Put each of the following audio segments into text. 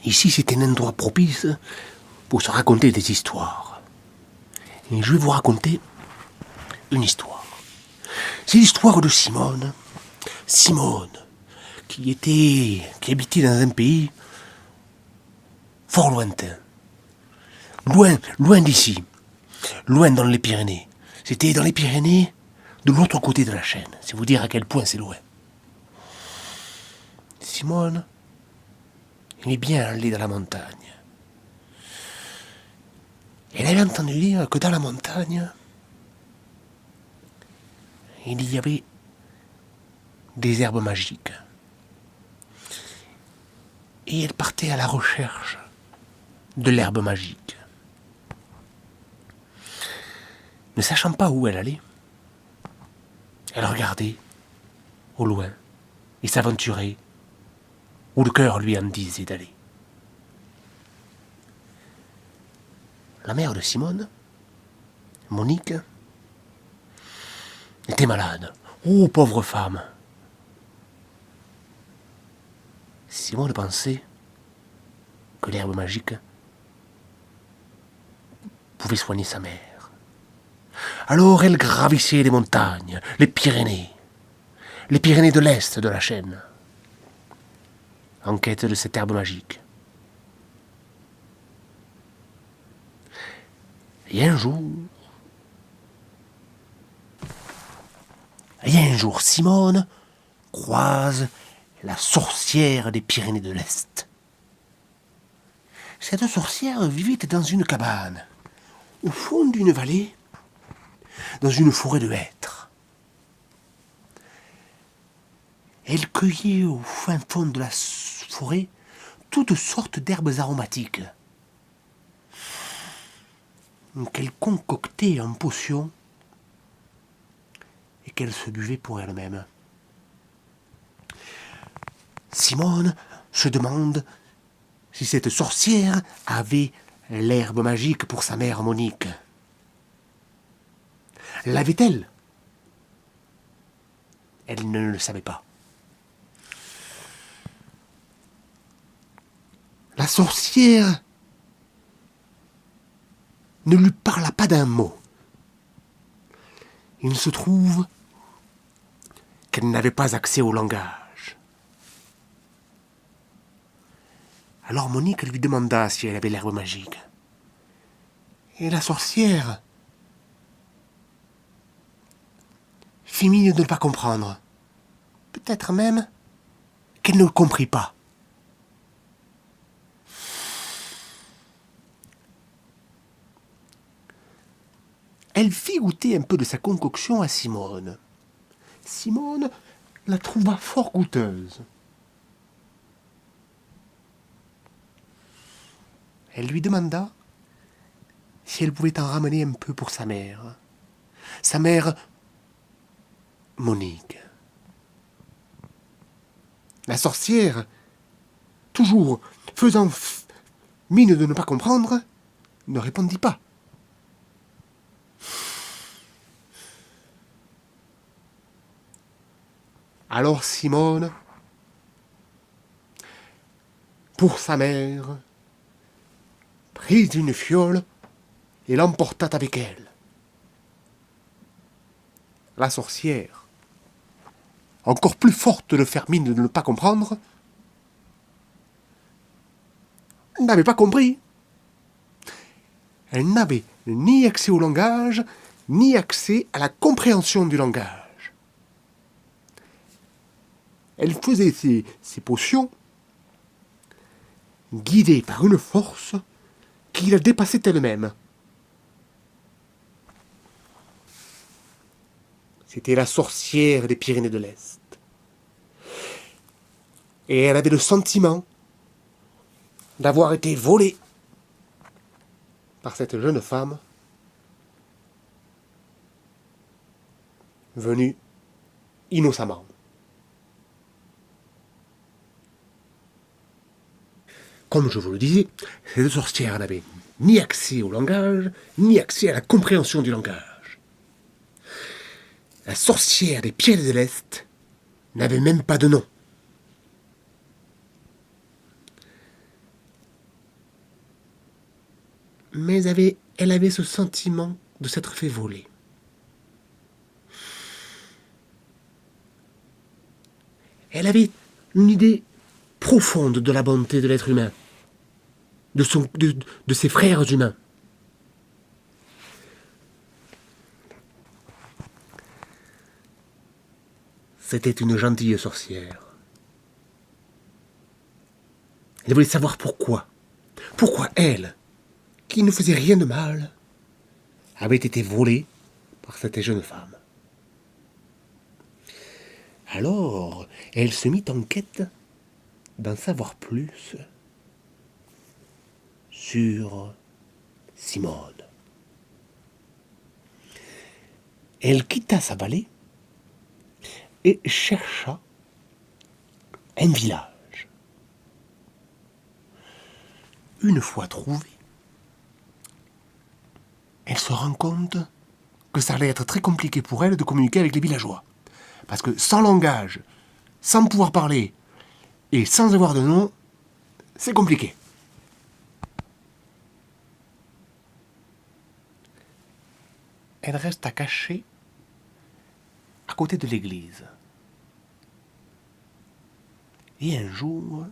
Ici, c'est un endroit propice pour se raconter des histoires. Et je vais vous raconter une histoire. C'est l'histoire de Simone. Simone, qui habitait dans un pays fort lointain. Loin d'ici. Loin dans les Pyrénées. C'était dans les Pyrénées, de l'autre côté de la chaîne. C'est vous dire à quel point c'est loin. Simone aimait bien aller dans la montagne. Elle avait entendu dire que dans la montagne, il y avait des herbes magiques. Et elle partait à la recherche de l'herbe magique. Ne sachant pas où elle allait, elle regardait au loin et s'aventurait où le cœur lui en disait d'aller. La mère de Simone, Monique, était malade. Oh, pauvre femme! Simone pensait que l'herbe magique pouvait soigner sa mère. Alors elle gravissait les montagnes, les Pyrénées de l'Est de la chaîne, en quête de cette herbe magique. Et un jour, Simone croise la sorcière des Pyrénées de l'Est. Cette sorcière vivait dans une cabane, au fond d'une vallée, dans une forêt de hêtres. Elle cueillait au fin fond de la forêt toutes sortes d'herbes aromatiques qu'elle concoctait en potion et qu'elle se buvait pour elle-même. Simone se demande si cette sorcière avait l'herbe magique pour sa mère Monique. L'avait-elle? Elle ne le savait pas. La sorcière ne lui parla pas d'un mot. Il se trouve qu'elle n'avait pas accès au langage. Alors Monique lui demanda si elle avait l'herbe magique. Et la sorcière fit mine de ne pas comprendre. Peut-être même qu'elle ne le comprit pas. Elle fit goûter un peu de sa concoction à Simone. Simone la trouva fort goûteuse. Elle lui demanda si elle pouvait en ramener un peu pour sa mère. Sa mère, Monique. La sorcière, toujours faisant mine de ne pas comprendre, ne répondit pas. Alors Simone, pour sa mère, prit une fiole et l'emporta avec elle. La sorcière, encore plus forte de faire mine de ne pas comprendre, n'avait pas compris. Elle n'avait ni accès au langage, ni accès à la compréhension du langage. Elle faisait ses potions guidée par une force qui la dépassait elle-même. C'était la sorcière des Pyrénées de l'Est. Et elle avait le sentiment d'avoir été volée par cette jeune femme venue innocemment. Comme je vous le disais, cette sorcière n'avait ni accès au langage, ni accès à la compréhension du langage. La sorcière des Pyrénées de l'Est n'avait même pas de nom. Mais elle avait ce sentiment de s'être fait voler. Elle avait une idée profonde de la bonté de l'être humain, de ses frères humains. C'était une gentille sorcière. Elle voulait savoir pourquoi. Pourquoi elle, qui ne faisait rien de mal, avait été volée par cette jeune femme. Alors, elle se mit en quête d'en savoir plus sur Simone. Elle quitta sa vallée et chercha un village. Une fois trouvée, elle se rend compte que ça allait être très compliqué pour elle de communiquer avec les villageois. Parce que sans langage, sans pouvoir parler et sans avoir de nom, c'est compliqué. Elle resta cachée à côté de l'église. Et un jour,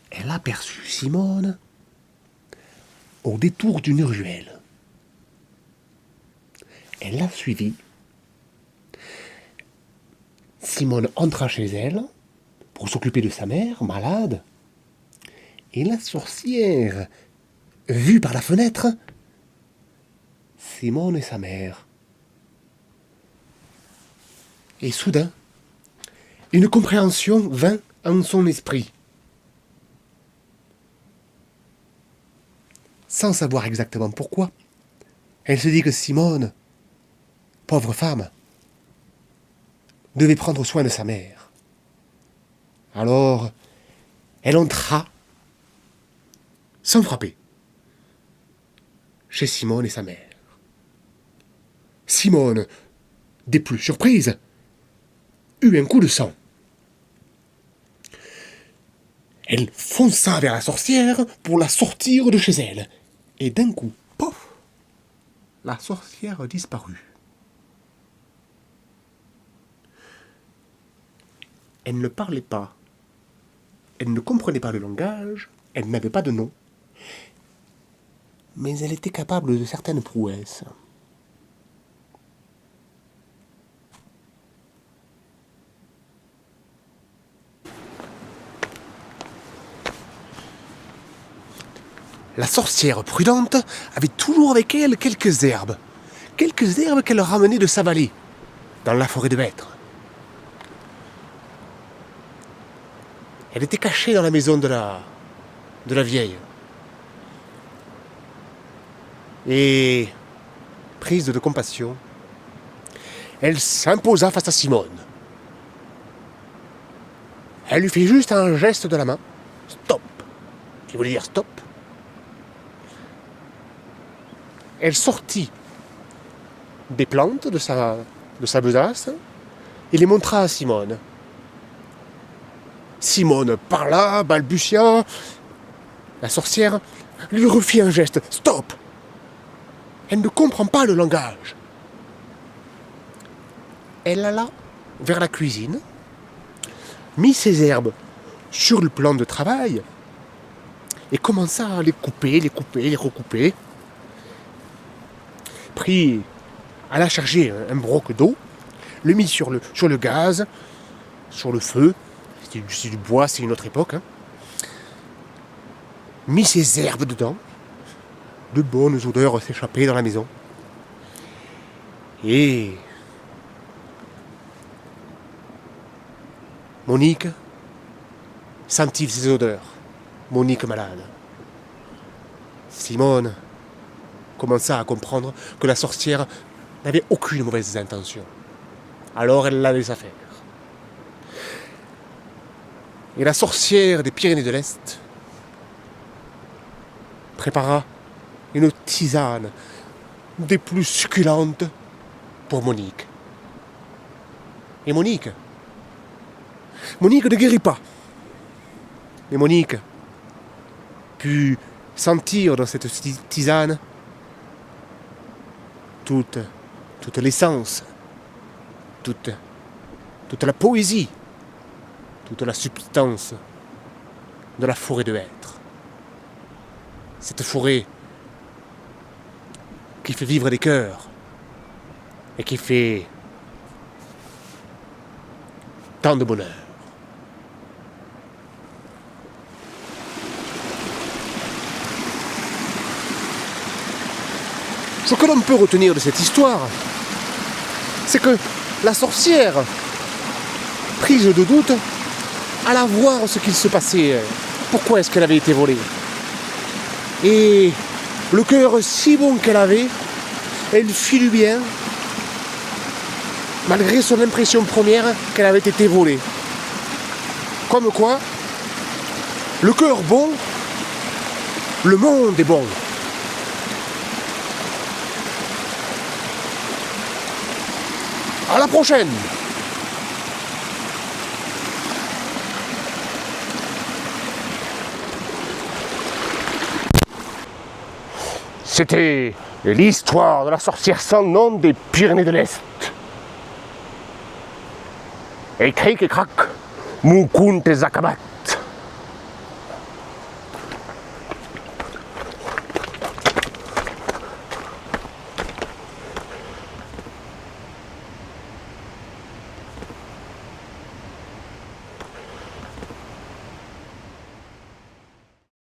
elle aperçut Simone au détour d'une ruelle. Elle la suivit. Simone entra chez elle pour s'occuper de sa mère, malade. Et la sorcière vue par la fenêtre Simone et sa mère. Et soudain, une compréhension vint en son esprit. Sans savoir exactement pourquoi, elle se dit que Simone, pauvre femme, devait prendre soin de sa mère. Alors, elle entra, sans frapper, chez Simone et sa mère. Simone, des plus surprises, eut un coup de sang. Elle fonça vers la sorcière pour la sortir de chez elle. Et d'un coup, pof, la sorcière disparut. Elle ne parlait pas. Elle ne comprenait pas le langage. Elle n'avait pas de nom. Mais elle était capable de certaines prouesses. La sorcière prudente avait toujours avec elle quelques herbes qu'elle ramenait de sa vallée, dans la forêt de Vêtres. Elle était cachée dans la maison de la vieille. Et, prise de compassion, elle s'imposa face à Simone. Elle lui fit juste un geste de la main. Stop. Qui voulait dire stop. Elle sortit des plantes de sa besace et les montra à Simone. Simone parla, balbutia. La sorcière lui refit un geste. Stop. Elle ne comprend pas le langage. Elle alla vers la cuisine, mit ses herbes sur le plan de travail et commença à les couper, les recouper. Prit, alla chercher un broc d'eau, le mit sur le gaz, sur le feu. C'est du bois, c'est une autre époque. Mit ses herbes dedans. De bonnes odeurs s'échappaient dans la maison. Et Monique sentit ces odeurs. Monique malade. Simone commença à comprendre que la sorcière n'avait aucune mauvaise intention. Alors elle la laissa faire. Et la sorcière des Pyrénées de l'Est prépara une tisane des plus succulentes pour Monique. Et Monique ne guérit pas. Mais Monique put sentir dans cette tisane toute l'essence, toute la poésie, toute la substance de la forêt de hêtre. Cette forêt qui fait vivre des cœurs et qui fait tant de bonheur. Ce que l'on peut retenir de cette histoire, c'est que la sorcière, prise de doute, alla voir ce qu'il se passait, pourquoi est-ce qu'elle avait été volée. Et le cœur si bon qu'elle avait, elle fit du bien, malgré son impression première qu'elle avait été volée. Comme quoi, le cœur bon, le monde est bon. À la prochaine! C'était l'histoire de la sorcière sans nom des Pyrénées de l'Est. Et cric et crac, Moukounte Zakabat.